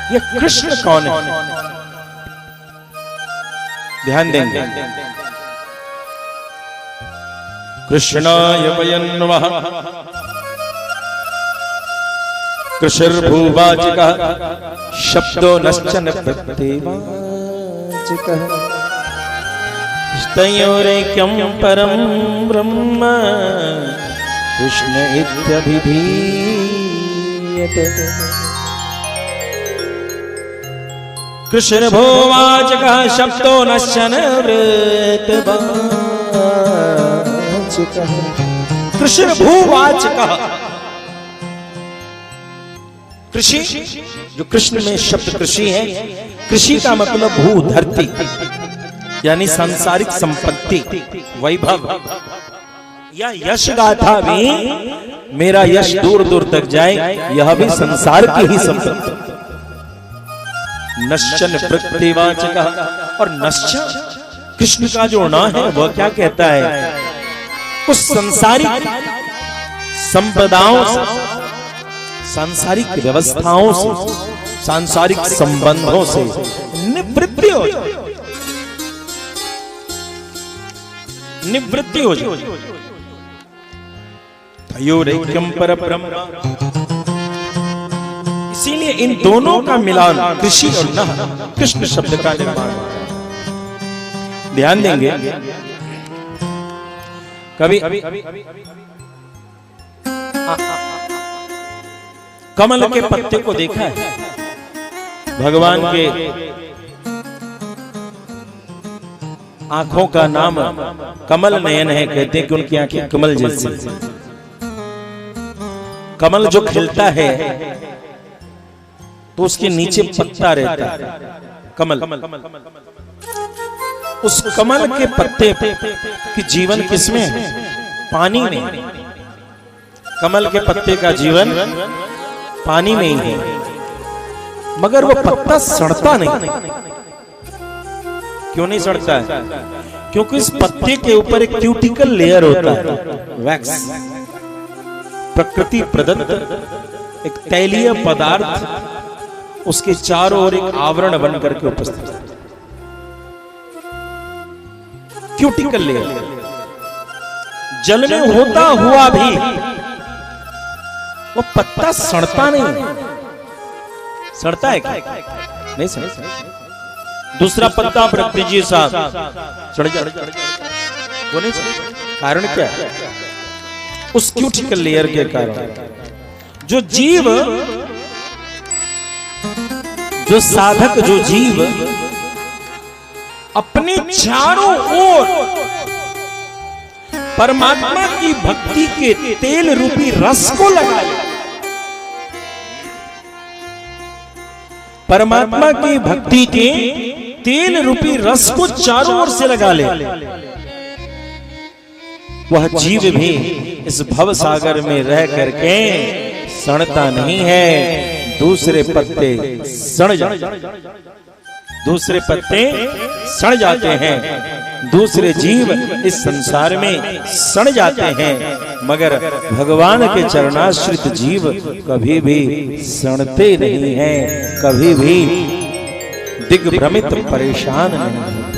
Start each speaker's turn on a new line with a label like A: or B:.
A: ये कृष्ण कौन है? ध्यान देंगे। कृष्णाय वयं नमः। कृषिर्भूवाचिकः शब्दो नश्चन प्रत्येवाचिकः स्तयोरेक्यं परं ब्रह्म कृष्ण इत्यभिधीयते। कृषिर्भूवाचिकः शब्दो नश्चन प्रत्येवाचिकः। कृषिर्भूवाचिकः कृषि, जो कृष्ण में शब्द कृषि है। कृषि का मतलब भू धरती, यानी सांसारिक संपत्ति, वैभव या यश गाथा भी। मेरा यश दूर दूर तक जाए, यह भी संसार की ही संपत्ति। नश्चन प्रत्येवाचकः, और नश्चन कृष्ण का जो ना है वह क्या कहता है? उस सांसारिक संपदाओं से, सांसारिक व्यवस्थाओं से, सांसारिक संबंधों से निवृत्ति हो जाए, निवृत्ति हो जाए। तयोरेक्यं परब्रह्म, इसीलिए इन दोनों का मिलान कृषि और नः, कृष्ण शब्द का निर्माण। ध्यान देंगे, कभी कमल के पत्ते को देखा है? भगवान के आंखों का नाम कमल नयन है, कहते हैं कि उनकी आंखें कमल जैसी। कमल जो खिलता है तो उसके नीचे पत्ता रहता है, कमल। उस कमल के पत्ते की जीवन किसमें है? पानी में। कमल के पत्ते का जीवन पानी में ही है, मगर वो पत्ता सड़ता नहीं। क्यों नहीं सड़ता है? क्योंकि इस पत्ते के ऊपर एक क्यूटिकल लेयर होता है, वैक्स, प्रकृति प्रदत्त एक तैलीय पदार्थ, उसके चारों ओर एक आवरण बन करके उपस्थित है, क्यूटिकल लेयर। जल में होता हुआ भी वो पत्ता सड़ता नहीं। सड़ता है क्या? नहीं सड़ता। दूसरा पत्ता आप रख दीजिए साहब, सड़ जाए, वो नहीं सड़ता। कारण क्या है? उस क्यूटिकल लेयर के कारण। जो जीव, जो साधक, जो जीव अपने चारों ओर परमात्मा की भक्ति के तेल रूपी रस को लगा ले, परमात्मा की भक्ति के तेल रूपी रस को चारों ओर से लगा ले, वह जीव भी इस भव सागर में रह करके सड़ता नहीं है। दूसरे पत्ते सड़ जाते, दूसरे पत्ते सड़ जाते हैं, दूसरे जीव इस संसार में सड़ जाते हैं, मगर भगवान के चरणाश्रित जीव कभी भी सड़ते नहीं हैं, कभी भी दिग्भ्रमित परेशान नहीं होते।